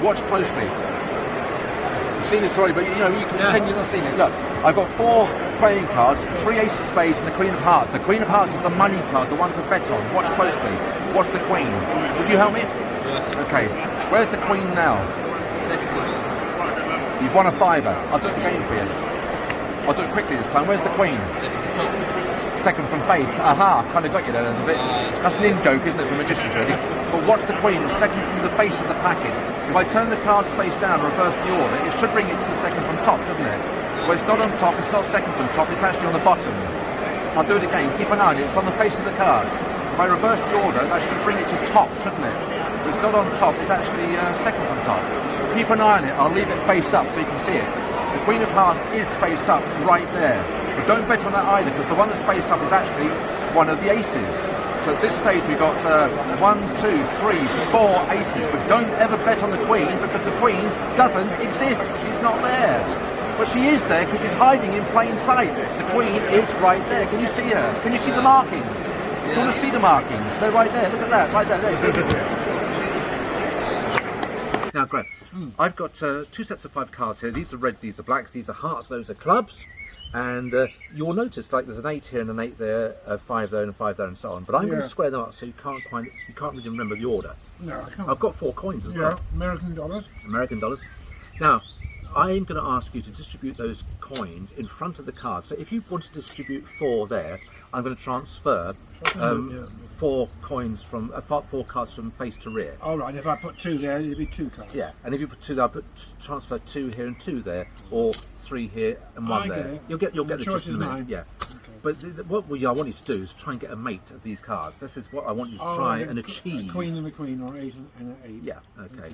Watch closely. You've seen this already, but you know, you can pretend you've not seen it. Look, I've got 4 playing cards, 3 ace of spades and the queen of hearts. The queen of hearts is the money card, the one to bet on. Watch closely. Watch the queen. Would you help me? Yes. Okay. Where's the queen now? You've won a fiver. I'll do it again for you. I'll do it quickly this time. Where's the queen? Second from face. Aha, kind of got you there a little bit. That's an in-joke, isn't it, for magicians, really? But watch the queen, second from the face of the packet. If I turn the cards face down, reverse the order, it should bring it to second from top, shouldn't it? Well, it's not on top, it's not second from top, it's actually on the bottom. I'll do it again, keep an eye on it, it's on the face of the cards. If I reverse the order, that should bring it to top, shouldn't it? But it's not on top, it's actually second from top. Keep an eye on it, I'll leave it face up so you can see it. The Queen of Hearts is face up right there. But don't bet on that either, because the one that's face up is actually one of the aces. So at this stage we've got 1, 2, 3, 4 aces. But don't ever bet on the Queen, because the Queen doesn't exist. She's not there. But she is there because she's hiding in plain sight. The Queen is right there. Can you see her? Can you see the markings? Do you want to see the markings? They're right there. Look at that. Right there. Now, Greg, I've got 2 sets of 5 cards here. These are reds, these are blacks, these are hearts, those are clubs. And you'll notice, like, there's an 8 here and an 8 there, a 5 there and a 5 there and so on. But I'm going to square them up so you can't really remember the order. No, I can't. I've got 4 coins as well. American dollars. American dollars. Now, I'm going to ask you to distribute those coins in front of the card. So if you want to distribute 4 there, I'm going to transfer 4 coins from 4 cards from face to rear. All right. If I put 2 there, it'd be 2 cards. Yeah, and if you put 2 there, I'll transfer 2 here and 2 there, or 3 here and 1 there. It. You'll get the choice gist of is it. mine. Yeah. Okay. But what I want you to do is try and get a mate of these cards. This is what I want you to try and achieve. A queen and a queen, or 8 and an 8. Yeah. Okay.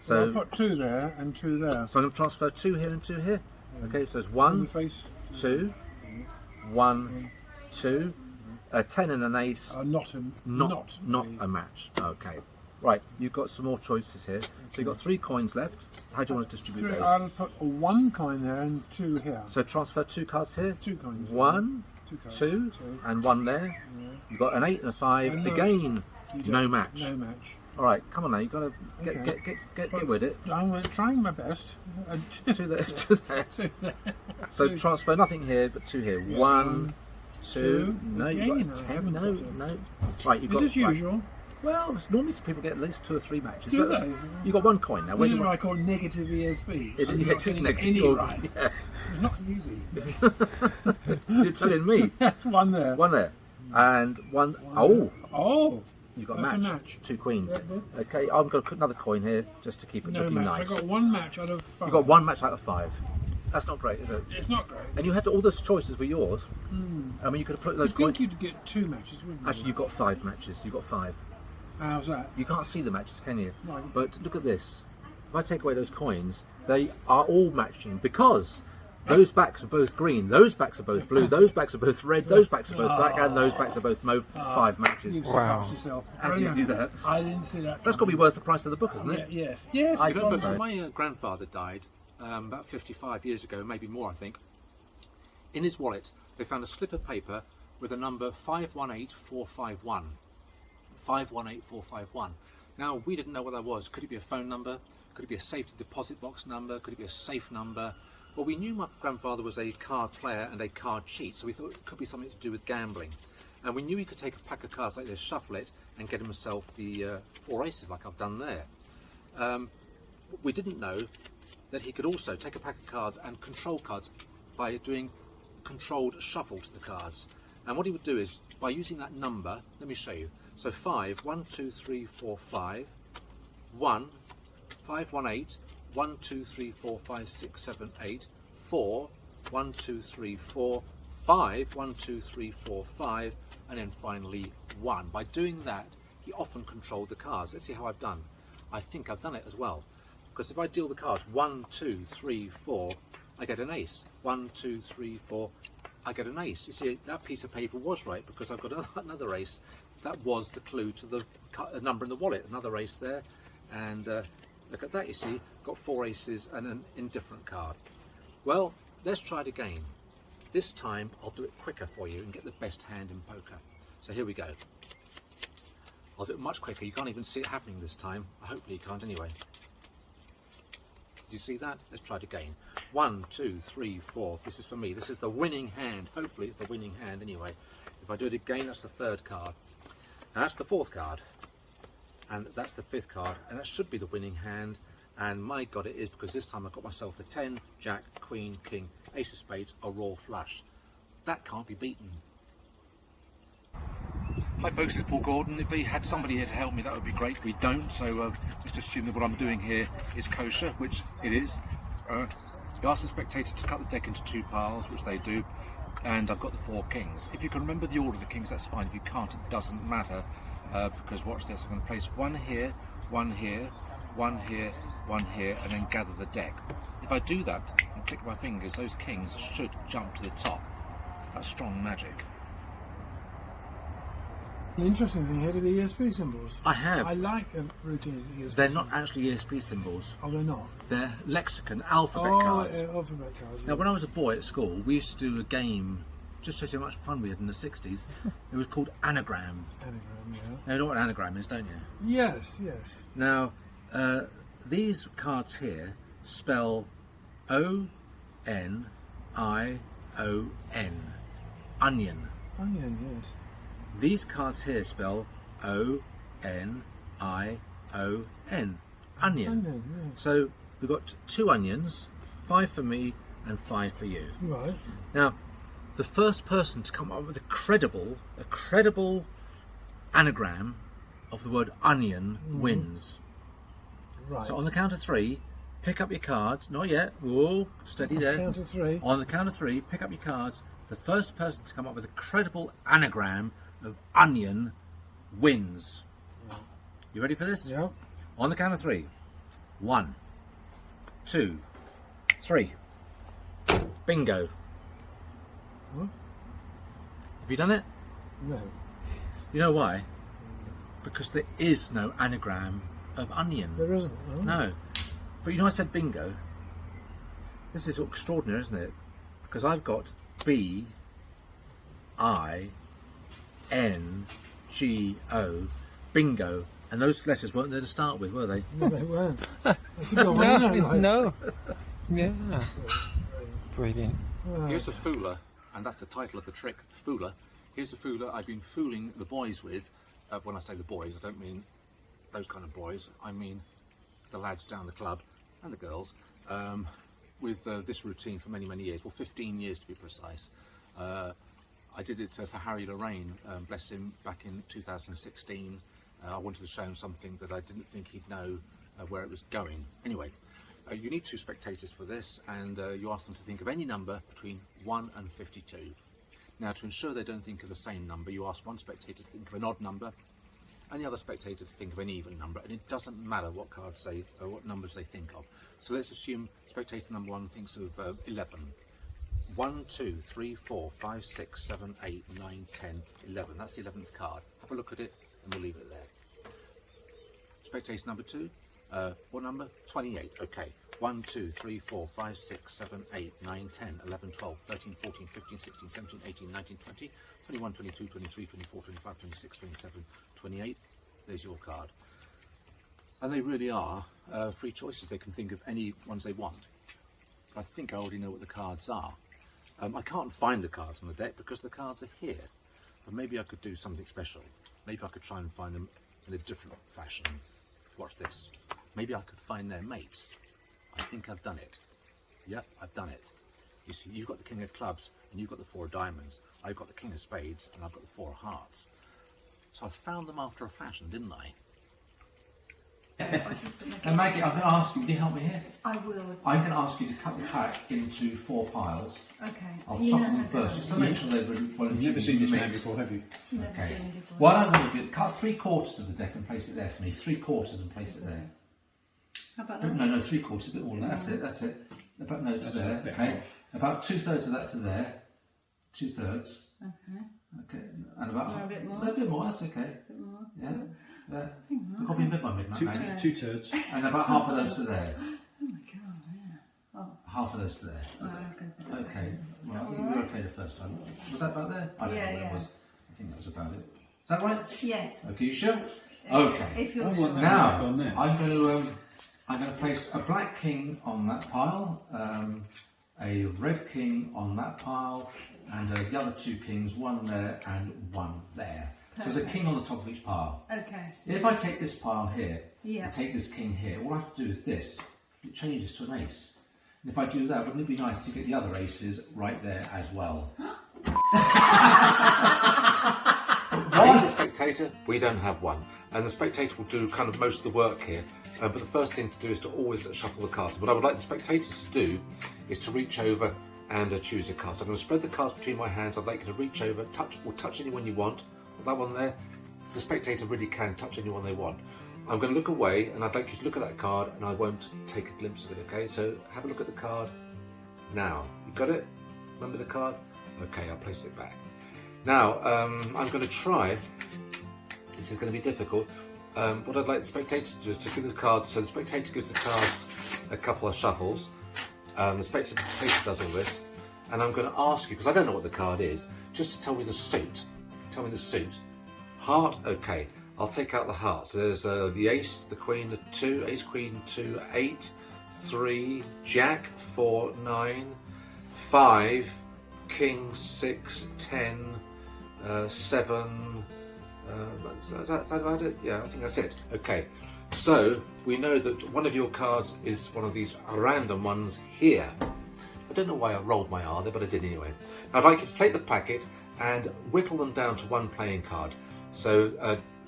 So I'll put 2 there and 2 there. So I'm going to transfer 2 here and 2 here. Okay. So it's 1, 2, 1, 2. A 10 and an ace. Not a match. Okay. Right, you've got some more choices here. So you've got 3 coins left. How do you want to distribute those? I'll put 1 coin there and 2 here. So transfer 2 cards here. 2 coins. 1, 2, and 1 there. Yeah. You've got an 8 and a 5. Again, no match. No match. All right, come on now. You've got to get with it. I'm trying my best. 2 there. 2 there. So transfer nothing here, but 2 here. 1, 2. No, you've got a 10. No. Right, you've got. Is this usual? Well, normally people get at least 2 or 3 matches. Do they? You've got 1 coin now. This is what I call negative ESP. It is negative. Right. Yeah. It's not easy. You're telling me. That's 1 there. 1 there. And 1. Oh. You've got That's match. a match. 2 queens. Yeah, Okay, I'm going to put another coin here just to keep it No looking match. nice. I got 1 match out of 5. You've got 1 match out of 5. That's not great, is it? It's not great. And you had all those choices were yours. I mean, you could have put those coins. You'd get 2 matches, wouldn't you? Actually, you've got 5 matches. You've got 5. How's that? You can't see the matches, can you? No. But look at this. If I take away those coins, they are all matching because those backs are both green, those backs are both blue, those backs are both red, those backs are both black, and those backs are both mauve. 5 matches. You've surprised yourself. How do you do that? I didn't see that. That's got to be worth the price of the book, isn't it? Yes. Yes. I don't know. My grandfather died about 55 years ago, maybe more, I think. In his wallet, they found a slip of paper with a number 518451. 518451. Now, we didn't know what that was. Could it be a phone number? Could it be a safety deposit box number? Could it be a safe number? Well, we knew my grandfather was a card player and a card cheat, so we thought it could be something to do with gambling. And we knew he could take a pack of cards like this, shuffle it, and get himself the 4 aces like I've done there. We didn't know that he could also take a pack of cards and control cards by doing controlled shuffle to the cards. And what he would do is, by using that number, let me show you. So 5, 1, 2, 3, 4, 5, 1, 5, 1, 8, 1, 2, 3, 4, 5, 6, 7, 8, 4, 1, 2, 3, 4, 5, 1, 2, 3, 4, 5, and then finally 1. By doing that, he often controlled the cards. Let's see how I've done. I think I've done it as well. Because if I deal the cards 1, 2, 3, 4, I get an ace. 1, 2, 3, 4, I get an ace. You see, that piece of paper was right because I've got another ace. That was the clue to the number in the wallet. Another ace there. And look at that, you see, got 4 aces and an indifferent card. Well, let's try it again. This time I'll do it quicker for you and get the best hand in poker. So here we go. I'll do it much quicker. You can't even see it happening this time. Hopefully you can't anyway. Did you see that? Let's try it again. 1, 2, 3, 4. This is for me. This is the winning hand. Hopefully it's the winning hand anyway. If I do it again, that's the third card. Now that's the fourth card. And that's the fifth card. And that should be the winning hand. And my God, it is, because this time I got myself the 10, Jack, Queen, King, Ace of Spades, a royal flush. That can't be beaten. Hi folks, it's Paul Gordon. If we had somebody here to help me, that would be great. We don't, so just assume that what I'm doing here is kosher, which it is. You ask the spectator to cut the deck into 2 piles, which they do, and I've got the 4 kings. If you can remember the order of the kings, that's fine. If you can't, it doesn't matter, because watch this. I'm going to place 1 here, 1 here, 1 here, 1 here, and then gather the deck. If I do that and click my fingers, those kings should jump to the top. That's strong magic. The interesting thing here are the ESP symbols. I have. I like the routines of ESP They're symbols. not actually ESP symbols. Oh, they're not? They're lexicon, alphabet cards. Alphabet cards. Now, when I was a boy at school, we used to do a game, just to show you how much fun we had in the 60s. It was called Anagram. Anagram, yeah. Now, you know what an anagram is, don't you? Yes, yes. Now, these cards here spell O-N-I-O-N. Onion. Onion, yes. These cards here spell O-N-I-O-N. Onion. Onion, yes. So we've got 2 onions, 5 for me and 5 for you. Right. Now, the first person to come up with a credible anagram of the word onion wins. Right. So on the count of 3, pick up your cards. Not yet. Whoa, steady there. Count of 3. On the count of 3, pick up your cards. The first person to come up with a credible anagram of onion wins. You ready for this? Yeah. On the count of 3. 1, 2, 3. Bingo. What? Have you done it? No. You know why? Because there is no anagram of onion. There isn't. No. No. But you know I said bingo? This is extraordinary, isn't it? Because I've got B-I-N-G-O, bingo. And those letters weren't there to start with, were they? No, they weren't. That's a good one, isn't it? Like, No. Yeah. Brilliant. Here's a fooler, and that's the title of the trick, fooler. Here's a fooler I've been fooling the boys with. When I say the boys, I don't mean those kind of boys. I mean the lads down the club and the girls. With this routine for many, many years. Well, 15 years to be precise. I did it for Harry Lorraine, bless him, back in 2016. I wanted to show him something that I didn't think he'd know where it was going. Anyway, you need 2 spectators for this, and you ask them to think of any number between 1 and 52. Now, to ensure they don't think of the same number, you ask one spectator to think of an odd number, and the other spectator to think of an even number, and it doesn't matter what cards they, or what numbers they think of. So let's assume spectator number 1 thinks of 11. 1, 2, 3, 4, 5, 6, 7, 8, 9, 10, 11. That's the 11th card. Have a look at it, and we'll leave it there. Spectator number 2, what number? 28. Okay. 1, 2, 3, 4, 5, 6, 7, 8, 9, 10, 11, 12, 13, 14, 15, 16, 17, 18, 19, 20, 21, 22, 23, 24, 25, 26, 27, 28. There's your card. And they really are free choices. They can think of any ones they want. But I think I already know what the cards are. I can't find the cards on the deck because the cards are here. But maybe I could do something special. Maybe I could try and find them in a different fashion. Watch this. Maybe I could find their mates. I think I've done it. Yep, I've done it. You see, you've got the King of Clubs and you've got the 4 of Diamonds. I've got the King of Spades and I've got the 4 of Hearts. So I found them after a fashion, didn't I? And Maggie, I'm going to ask you, will you help me here? I will. I'm going to ask you to cut the pack into 4 piles. Okay. I'll shuffle them first, just to make sure they're really well. You've never seen this man before, have you? Never Okay. seen it before. What I want to do, cut 3/4 of the deck and place it there for me. 3/4 and place it there. How about that? No, 3/4, a bit more than that. That's it. About no to That's there. a bit Okay. off. About 2/3 of that to there. 2/3. Okay. Okay. And about No, a bit more. A bit more. That's okay. A bit more. Yeah. We'll probably mid by midnight, Maggie. 2 turds. And about half of those to there. Oh my god, yeah. Oh, Half of those to there. well, I was going to put it back Okay. in. Well, I Is think that we were all right? okay the first time. Was that about there? I don't know Yeah, what yeah. it was. I think that was about it. Is that right? Yes. Okay, you sure? Okay. If you're I sure. want that. Now, Go on there. I'm going to I'm going to place a black king on that pile, a red king on that pile, and the other two kings, one there and one there. So there's a king on the top of each pile. Okay. If I take this pile here Yeah. and take this king here, all I have to do is this. It changes to an ace. And if I do that, wouldn't it be nice to get the other aces right there as well? As a spectator, we don't have one. And the spectator will do kind of most of the work here. But the first thing to do is to always shuffle the cards. What I would like the spectator to do is to reach over and choose a card. So I'm going to spread the cards between my hands. I'd like you to reach over, touch anyone you want. That one there, the spectator really can touch anyone they want. I'm going to look away and I'd like you to look at that card and I won't take a glimpse of it, okay? So have a look at the card now. You got it? Remember the card? Okay, I'll place it back. Now, I'm going to try, this is going to be difficult, what I'd like the spectator to do is to give the cards, so the spectator gives the cards a couple of shuffles, the spectator does all this, and I'm going to ask you, because I don't know what the card is, just to tell me the suit. Tell me the suit. Heart, okay, I'll take out the heart. So there's the ace, the queen, the 2, ace, queen, 2, 8, 3, jack, 4, 9, 5, king, 6, 10, 7, is that about it? Yeah, I think that's it. Okay, so we know that one of your cards is one of these random ones here. I don't know why I rolled my R there, but I did anyway. Now I'd like you to take the packet and whittle them down to one playing card. So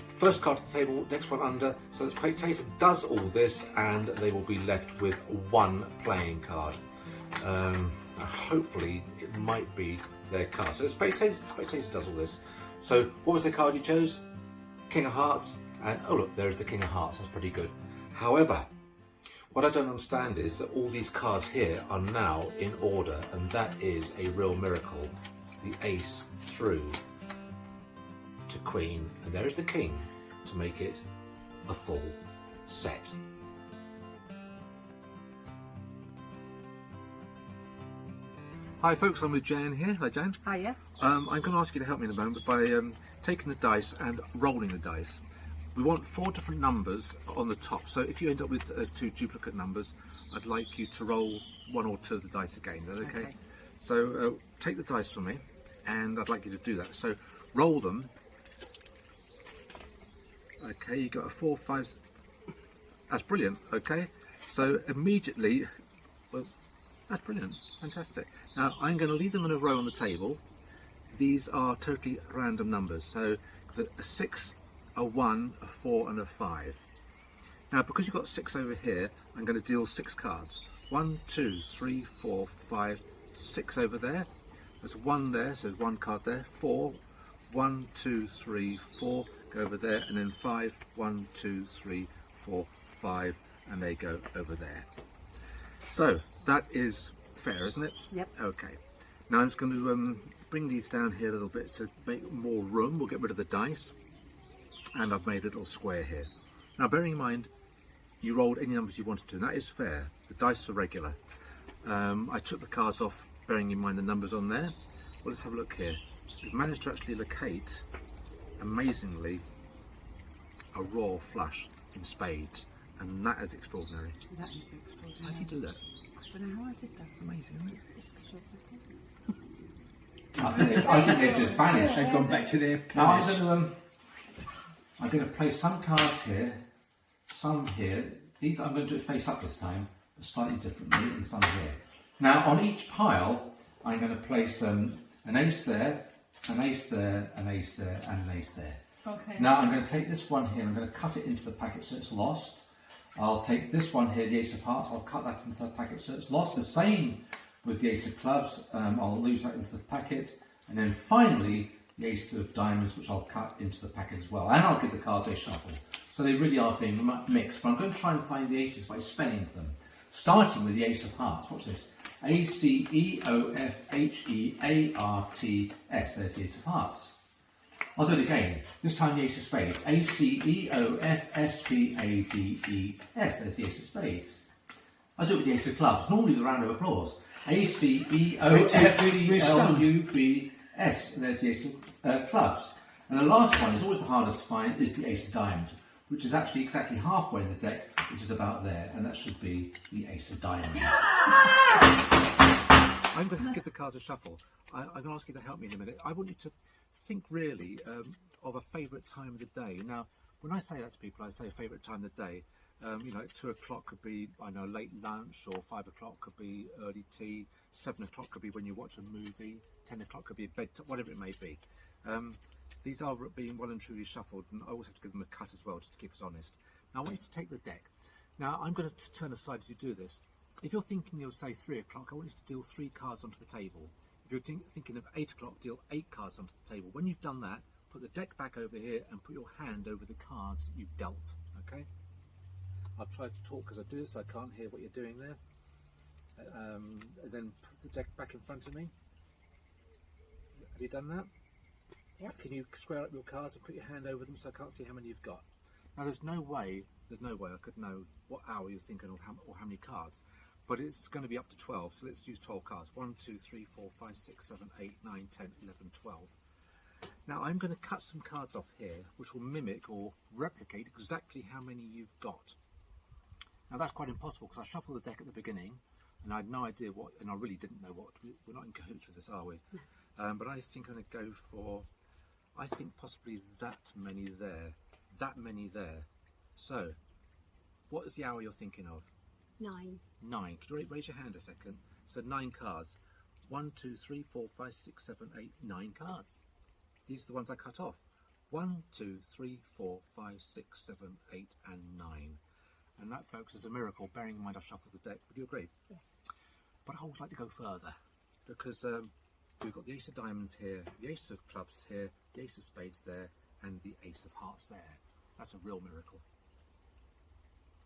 first card to the table, next one under. So the spectator does all this and they will be left with one playing card. Hopefully it might be their card. So the spectator does all this. So what was the card you chose? King of Hearts, and oh look, there's the King of Hearts, that's pretty good. However, what I don't understand is that all these cards here are now in order, and that is a real miracle. The ace through to queen, and there is the king to make it a full set. Hi folks, I'm with Jan here. Hi Jan. Hiya. I'm going to ask you to help me in a moment by taking the dice and rolling the dice. We want 4 different numbers on the top, so if you end up with 2 duplicate numbers, I'd like you to roll 1 or 2 of the dice again. Is that okay? Okay. So take the dice from me, and I'd like you to do that. So roll them. Okay, you got a 4, 5. That's brilliant. Okay, so immediately, well, that's brilliant, fantastic. Now I'm going to leave them in a row on the table. These are totally random numbers. So a 6, a 1, a 4, and a 5. Now because you've got 6 over here, I'm going to deal 6 cards. 1, 2, 3, 4, 5, 6 over there. There's 1 there, so there's 1 card there. 4, 1, 2, 3, 4, go over there, and then 5, 1, 2, 3, 4, 5, and they go over there. So that is fair, isn't it? Yep. Okay. Now I'm just going to bring these down here a little bit to make more room. We'll get rid of the dice, and I've made a little square here. Now bearing in mind, you rolled any numbers you wanted to, and that is fair. The dice are regular. I took the cards off, bearing in mind the numbers on there. Well, let's have a look here. We've managed to actually locate, amazingly, a royal flush in spades, and that is extraordinary. That is extraordinary. How did you do that? I don't know how I did that. It's amazing, isn't it? It's I think they've just vanished. They've gone back to their Now place. I'm going to place some cards here, some here. These I'm going to do it face up this time, but slightly differently, and some here. Now on each pile, I'm going to place an ace there, an ace there, an ace there, and an ace there. Okay. Now I'm going to take this one here, I'm going to cut it into the packet so it's lost. I'll take this one here, the ace of hearts, I'll cut that into the packet so it's lost. The same with the ace of clubs, I'll lose that into the packet. And then finally, the ace of diamonds, which I'll cut into the packet as well. And I'll give the cards a shuffle. So they really are being mixed. But I'm going to try and find the aces by spelling them. Starting with the ace of hearts. Watch this. A-C-E-O-F-H-E-A-R-T-S. There's the ace of hearts. I'll do it again. This time the ace of spades. A-C-E-O-F-S-P-A-D-E-S. There's the ace of spades. I'll do it with the ace of clubs. Normally the round of applause. A-C-E-O-F-L-U-B-S. And there's the ace of clubs. And the last one is always the hardest to find, is the ace of diamonds. which is actually exactly halfway in the deck, which is about there, and that should be the ace of diamonds. I'm going to give the cards a shuffle. I'm going to ask you to help me in a minute. I want you to think really of a favourite time of the day. Now, when I say that to people, I say favourite time of the day. You know, 2 o'clock could be, I know, late lunch, or 5 o'clock could be early tea, 7 o'clock could be when you watch a movie, 10 o'clock could be bedtime, whatever it may be. These are being well and truly shuffled, and I always have to give them a cut as well, just to keep us honest. Now, I want you to take the deck. Now, I'm going to turn aside as you do this. If you're thinking of, say, 3 o'clock, I want you to deal 3 cards onto the table. If you're thinking of 8 o'clock, deal 8 cards onto the table. When you've done that, put the deck back over here and put your hand over the cards that you've dealt, okay? I'll try to talk as I do this, so I can't hear what you're doing there. Then put the deck back in front of me. Have you done that? Yes. Can you square up your cards and put your hand over them so I can't see how many you've got? Now there's no way I could know what hour you're thinking of or how many cards, but it's going to be up to 12, so let's use 12 cards. 1, 2, 3, 4, 5, 6, 7, 8, 9, 10, 11, 12. Now I'm going to cut some cards off here which will mimic or replicate exactly how many you've got. Now that's quite impossible because I shuffled the deck at the beginning and I had no idea what, and I really didn't know what. We're not in cahoots with this, are we? No. But I think I'm going to go for, I think possibly that many there. So, what is the hour you're thinking of? 9. 9. Could you raise your hand a second? So 9 cards. 1, 2, 3, 4, 5, 6, 7, 8, 9 cards. These are the ones I cut off. 1, 2, 3, 4, 5, 6, 7, 8, and 9. And that, folks, is a miracle, bearing in mind I've shuffled the deck. Would you agree? Yes. But I always like to go further, because we've got the ace of diamonds here, the ace of clubs here, the ace of spades there, and the ace of hearts there. That's a real miracle.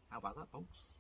How about that, folks?